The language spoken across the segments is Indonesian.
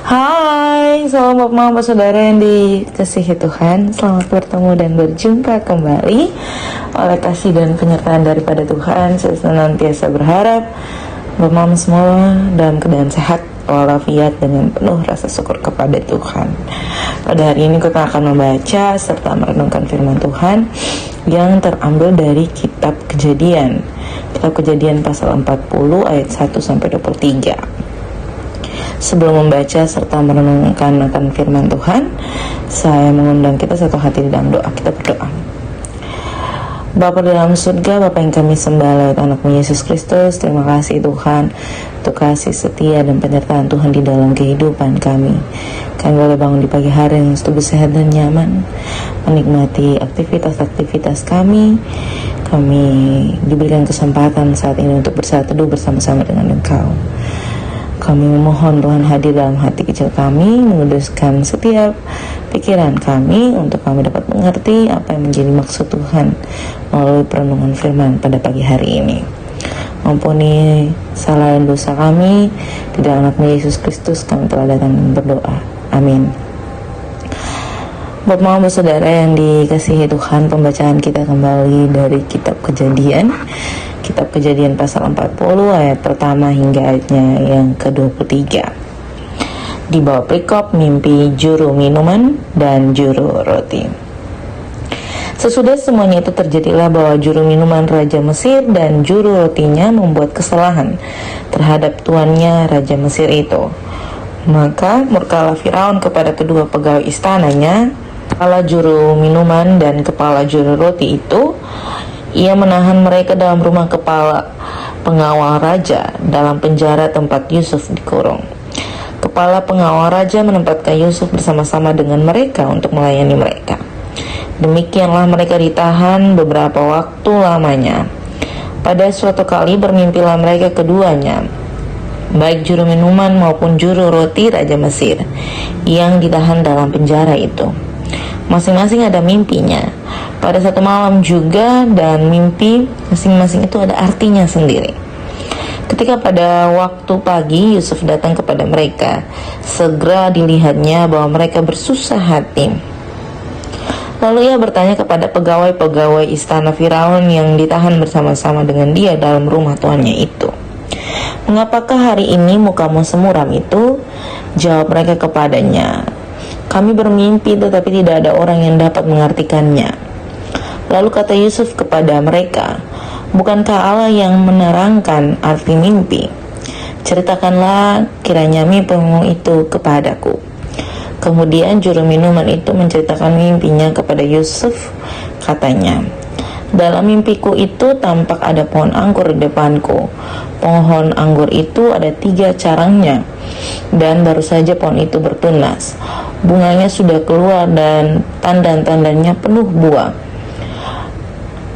Hai, selamat malam saudara yang dikasihi Tuhan. Selamat bertemu dan berjumpa kembali. Oleh kasih dan penyertaan daripada Tuhan, saya senantiasa berharap Bapak semua dalam keadaan sehat walafiat dengan penuh rasa syukur kepada Tuhan. Pada hari ini kita akan membaca serta merenungkan firman Tuhan yang terambil dari kitab Kejadian. Kitab Kejadian pasal 40 ayat 1 sampai 23. Sebelum membaca serta merenungkan akan firman Tuhan, saya mengundang kita satu hati di dalam doa. Kita berdoa. Bapa di dalam surga, Bapa yang kami sembah lewat anakmu Yesus Kristus, terima kasih Tuhan untuk kasih setia dan penyertaan Tuhan di dalam kehidupan kami. Kami boleh bangun di pagi hari yang tubuh sehat dan nyaman, menikmati aktivitas-aktivitas kami. Kami diberikan kesempatan saat ini untuk bersatu teduh bersama-sama dengan Engkau. Kami memohon Tuhan hadir dalam hati kecil kami, menguduskan setiap pikiran kami untuk kami dapat mengerti apa yang menjadi maksud Tuhan melalui perenungan firman pada pagi hari ini. Ampuni salah dan dosa kami, di dalam nama Yesus Kristus kami telah datang berdoa. Amin. Bapak saudara yang dikasihi Tuhan, pembacaan kita kembali dari kitab Kejadian. Kitab Kejadian pasal 40 ayat pertama hingga ayatnya yang ke-23. Di bawah perikop mimpi juru minuman dan juru roti. Sesudah semuanya itu terjadilah bahwa juru minuman Raja Mesir dan juru rotinya membuat kesalahan terhadap tuannya Raja Mesir itu. Maka murkalah Firaun kepada kedua pegawai istananya, kepala juru minuman dan kepala juru roti itu. Ia menahan mereka dalam rumah kepala pengawal raja dalam penjara tempat Yusuf dikurung. Kepala pengawal raja menempatkan Yusuf bersama-sama dengan mereka untuk melayani mereka. Demikianlah mereka ditahan beberapa waktu lamanya. Pada suatu kali bermimpilah mereka keduanya, baik juru minuman maupun juru roti Raja Mesir, yang ditahan dalam penjara itu. Masing-masing ada mimpinya pada satu malam juga, dan mimpi masing-masing itu ada artinya sendiri. Ketika pada waktu pagi Yusuf datang kepada mereka, segera dilihatnya bahwa mereka bersusah hati. Lalu ia bertanya kepada pegawai-pegawai istana Firaun yang ditahan bersama-sama dengan dia dalam rumah tuannya itu, "Mengapakah hari ini mukamu semuram itu?" Jawab mereka kepadanya, "Kami bermimpi tetapi tidak ada orang yang dapat mengartikannya." Lalu kata Yusuf kepada mereka, "Bukankah Allah yang menerangkan arti mimpi? Ceritakanlah kiranya mimpimu itu kepadaku." Kemudian juru minuman itu menceritakan mimpinya kepada Yusuf. Katanya, "Dalam mimpiku itu tampak ada pohon anggur di depanku. Pohon anggur itu ada 3 carangnya, dan baru saja pohon itu bertunas. Bunganya sudah keluar dan tandan-tandanya penuh buah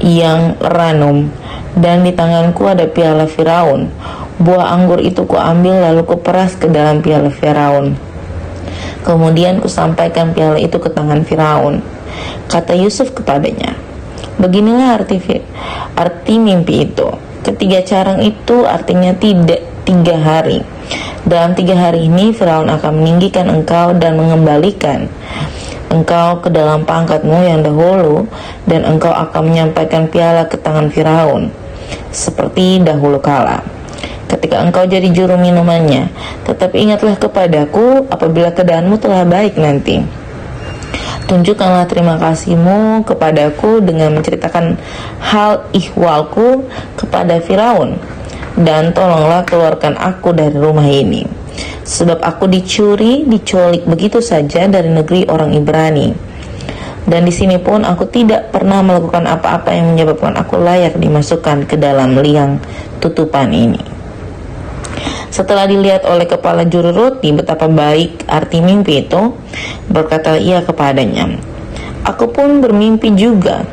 yang ranum, dan di tanganku ada piala Firaun. Buah anggur itu kuambil lalu kuperas ke dalam piala Firaun. Kemudian kusampaikan piala itu ke tangan Firaun." Kata Yusuf kepadanya, "Beginilah arti mimpi itu. Ketiga carang itu artinya 3 hari. Dalam 3 hari ini Firaun akan meninggikan engkau dan mengembalikan engkau ke dalam pangkatmu yang dahulu, dan engkau akan menyampaikan piala ke tangan Firaun seperti dahulu kala, ketika engkau jadi juru minumannya. Tetapi ingatlah kepadaku apabila keadaanmu telah baik nanti. Tunjukkanlah terima kasihmu kepadaku dengan menceritakan hal ihwalku kepada Firaun, dan tolonglah keluarkan aku dari rumah ini. Sebab aku diculik begitu saja dari negeri orang Ibrani. Dan di sini pun aku tidak pernah melakukan apa-apa yang menyebabkan aku layak dimasukkan ke dalam liang tutupan ini." Setelah dilihat oleh kepala juru roti betapa baik arti mimpi itu, berkata ia kepadanya, "Aku pun bermimpi juga.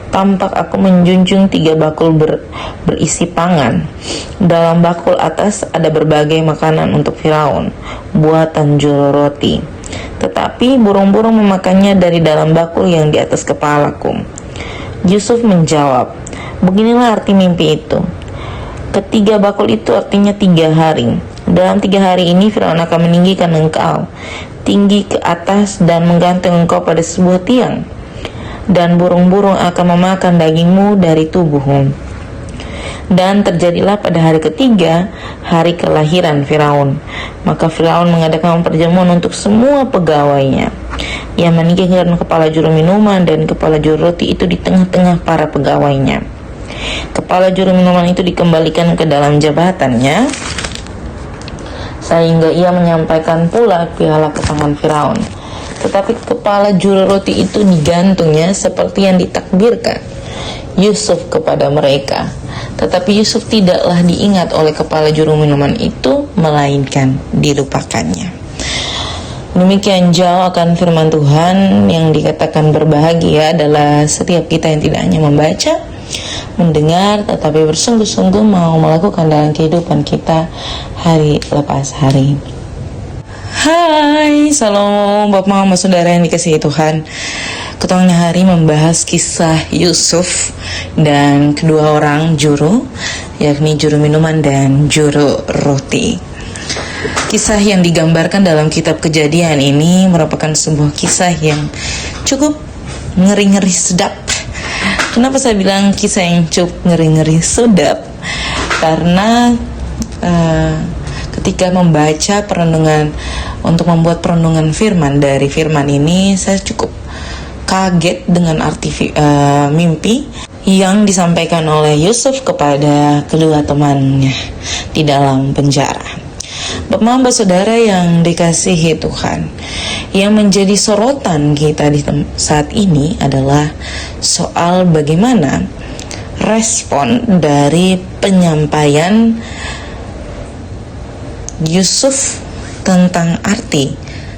Tampak aku menjunjung 3 bakul berisi pangan. Dalam bakul atas ada berbagai makanan untuk Firaun, buatan juru roti. Tetapi burung-burung memakannya dari dalam bakul yang di atas kepalaku." Yusuf menjawab, "Beginilah arti mimpi itu. Ketiga bakul itu artinya 3 hari. Dalam 3 hari ini Firaun akan meninggikan engkau tinggi ke atas dan menggantung engkau pada sebuah tiang, dan burung-burung akan memakan dagingmu dari tubuhmu. Dan terjadilah pada hari ketiga, hari kelahiran Firaun. Maka Firaun mengadakan perjamuan untuk semua pegawainya. Ia meninggikan kepala juru minuman dan kepala juru roti itu di tengah-tengah para pegawainya. Kepala juru minuman itu dikembalikan ke dalam jabatannya, sehingga ia menyampaikan pula piala ke tangan Firaun. Tetapi kepala juru roti itu digantungnya seperti yang ditakdirkan Yusuf kepada mereka. Tetapi Yusuf tidaklah diingat oleh kepala juru minuman itu, melainkan dilupakannya. Demikian jauh akan firman Tuhan. Yang dikatakan berbahagia adalah setiap kita yang tidak hanya membaca, mendengar, tetapi bersungguh-sungguh mau melakukan dalam kehidupan kita hari lepas hari. Hai, salam Bapak Mama Saudara yang dikasihi Tuhan. Ketengahnya hari membahas kisah Yusuf dan kedua orang juru, yakni juru minuman dan juru roti. Kisah yang digambarkan dalam kitab Kejadian ini merupakan sebuah kisah yang cukup ngeri-ngeri sedap. Kenapa saya bilang kisah yang cukup ngeri-ngeri sedap? Karena ketika membaca perenungan, untuk membuat perenungan firman dari firman ini, saya cukup kaget dengan arti mimpi yang disampaikan oleh Yusuf kepada kedua temannya di dalam penjara. Bapak saudara yang dikasihi Tuhan, yang menjadi sorotan kita di saat ini adalah soal bagaimana respon dari penyampaian Yusuf tentang arti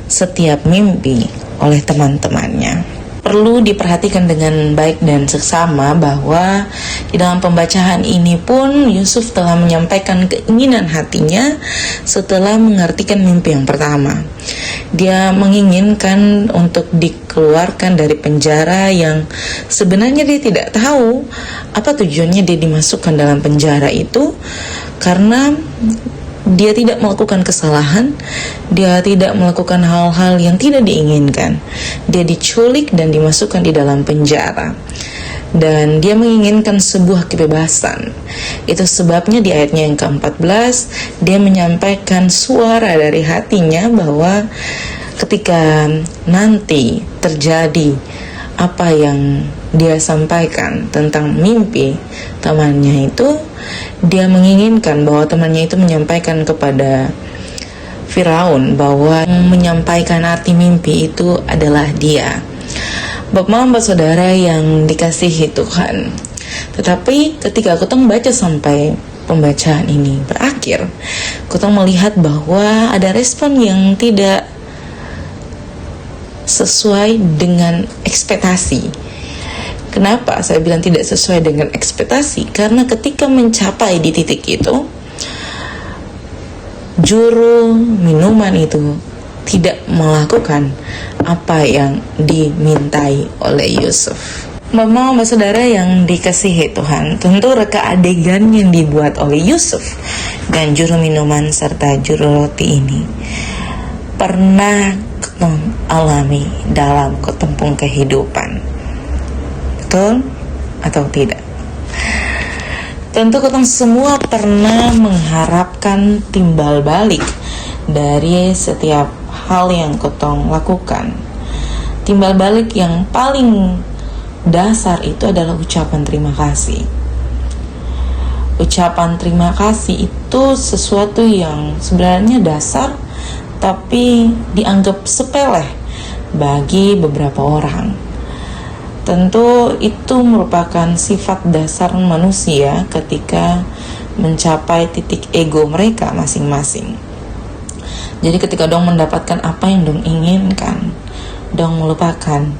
setiap mimpi oleh teman-temannya. Perlu diperhatikan dengan baik dan seksama bahwa di dalam pembacaan ini pun Yusuf telah menyampaikan keinginan hatinya setelah mengartikan mimpi yang pertama. Dia menginginkan untuk dikeluarkan dari penjara yang sebenarnya dia tidak tahu apa tujuannya dia dimasukkan dalam penjara itu, karena dia tidak melakukan kesalahan, dia tidak melakukan hal-hal yang tidak diinginkan. Dia diculik dan dimasukkan di dalam penjara. Dan dia menginginkan sebuah kebebasan. Itu sebabnya di ayatnya yang ke-14, dia menyampaikan suara dari hatinya bahwa ketika nanti terjadi apa yang dia sampaikan tentang mimpi temannya itu, dia menginginkan bahwa temannya itu menyampaikan kepada Firaun bahwa menyampaikan arti mimpi itu adalah dia. Bapak saudara yang dikasihi Tuhan, tetapi ketika aku membaca sampai pembacaan ini berakhir, aku melihat bahwa ada respon yang tidak sesuai dengan ekspektasi. Kenapa saya bilang tidak sesuai dengan ekspektasi? Karena ketika mencapai di titik itu, juru minuman itu tidak melakukan apa yang dimintai oleh Yusuf. Bapak saudara yang dikasihi Tuhan, tentu reka adegan yang dibuat oleh Yusuf dan juru minuman serta juru roti ini pernah alami dalam ketempung kehidupan. Betul atau tidak? Tentu kita semua pernah mengharapkan timbal balik dari setiap hal yang kita lakukan. Timbal balik yang paling dasar itu adalah ucapan terima kasih. Ucapan terima kasih itu sesuatu yang sebenarnya dasar, tapi dianggap sepele bagi beberapa orang. Tentu itu merupakan sifat dasar manusia ketika mencapai titik ego mereka masing-masing. Jadi ketika dong mendapatkan apa yang dong inginkan, dong melupakan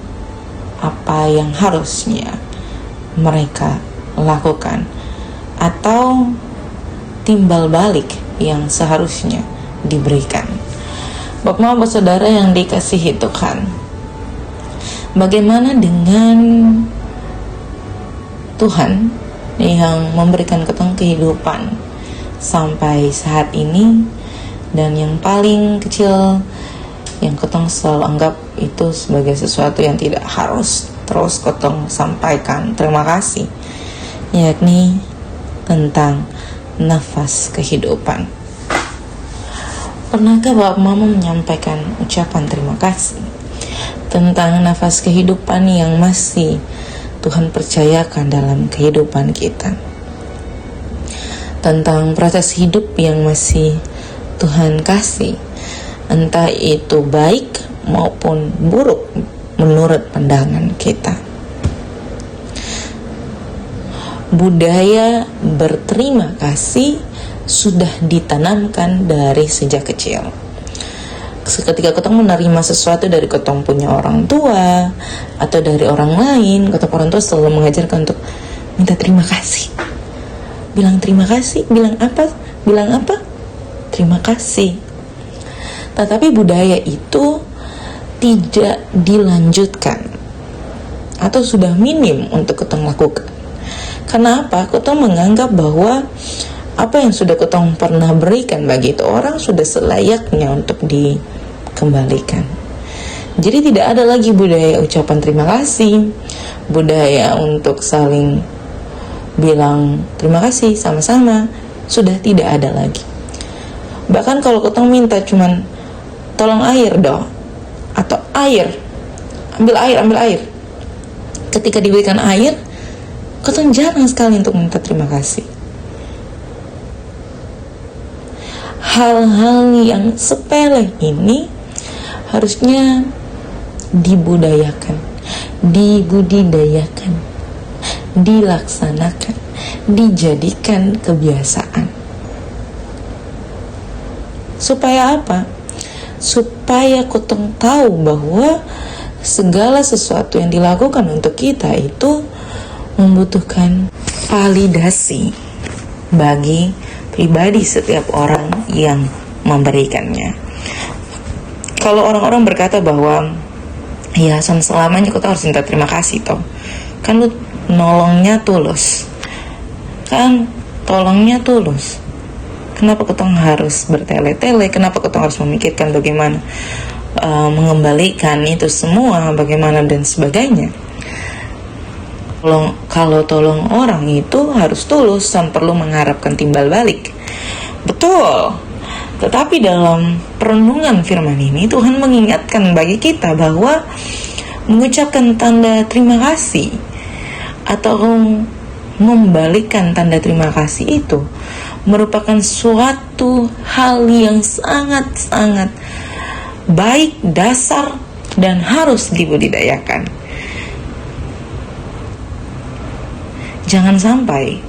apa yang harusnya mereka lakukan, atau timbal balik yang seharusnya diberikan. Bapak saudara yang dikasihi Tuhan, bagaimana dengan Tuhan yang memberikan kita kehidupan sampai saat ini, Dan yang paling kecil yang ketong selalu anggap itu sebagai sesuatu yang tidak harus terus ketong sampaikan terima kasih, yakni tentang nafas kehidupan. Pernahkah Bapak Mama menyampaikan ucapan terima kasih tentang nafas kehidupan yang masih Tuhan percayakan dalam kehidupan kita, tentang proses hidup yang masih Tuhan kasih, entah itu baik maupun buruk menurut pandangan kita. Budaya berterima kasih sudah ditanamkan dari sejak kecil. Ketika kita menerima sesuatu dari ketong punya orang tua atau dari orang lain, ketong orang tua selalu mengajarkan untuk minta terima kasih. Bilang terima kasih, bilang apa? Terima kasih. Tetapi budaya itu tidak dilanjutkan atau sudah minim untuk ketong lakukan. Kenapa? Ketong menganggap bahwa apa yang sudah ketong pernah berikan bagi itu orang sudah selayaknya untuk dikembalikan. Jadi tidak ada lagi budaya ucapan terima kasih, budaya untuk saling bilang terima kasih sama-sama, sudah tidak ada lagi. Bahkan kalau ketong minta cuman tolong air dong, atau ambil air. Ketika diberikan air, ketong jarang sekali untuk minta terima kasih. Hal-hal yang sepele ini harusnya dibudidayakan, dilaksanakan, dijadikan kebiasaan. Supaya apa? Supaya ketong tahu bahwa segala sesuatu yang dilakukan untuk kita itu membutuhkan validasi bagi pribadi setiap orang yang memberikannya. Kalau orang-orang berkata bahwa ya selamanya kita harus minta terima kasih toh, kan lu nolongnya tulus, kan tolongnya tulus, kenapa ketong harus bertele-tele, kenapa ketong harus memikirkan bagaimana mengembalikan itu semua, bagaimana dan sebagainya. Kalau tolong orang itu harus tulus dan perlu mengharapkan timbal balik. Betul. Tetapi dalam perenungan firman ini Tuhan mengingatkan bagi kita bahwa mengucapkan tanda terima kasih atau membalikan tanda terima kasih itu merupakan suatu hal yang sangat-sangat baik, dasar, dan harus dibudidayakan. Jangan sampai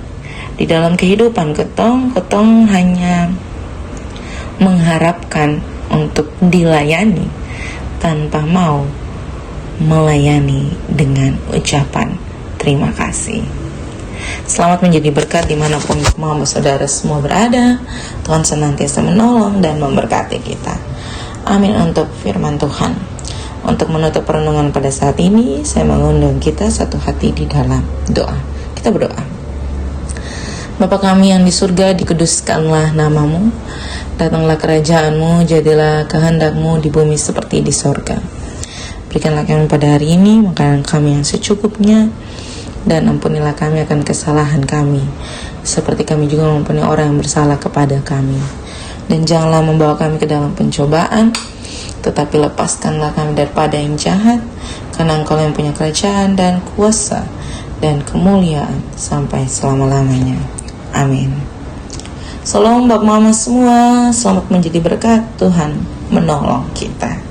di dalam kehidupan ketong hanya mengharapkan untuk dilayani tanpa mau melayani dengan ucapan terima kasih. Selamat menjadi berkat dimanapun mama saudara semua berada. Tuhan senantiasa menolong dan memberkati kita. Amin untuk firman Tuhan. Untuk menutup perenungan pada saat ini, saya mengundang kita satu hati di dalam doa. Kita berdoa. Bapa kami yang di surga, dikuduskanlah namamu, datanglah kerajaanmu, jadilah kehendakmu di bumi seperti di sorga. Berikanlah kami pada hari ini makanan kami yang secukupnya, dan ampunilah kami akan kesalahan kami, seperti kami juga mengampuni orang yang bersalah kepada kami. Dan janganlah membawa kami ke dalam pencobaan, tetapi lepaskanlah kami daripada yang jahat, karena Engkau yang punya kerajaan dan kuasa dan kemuliaan sampai selama-lamanya. Amin. Salam Bapak Mama semua, selamat menjadi berkat. Tuhan menolong kita.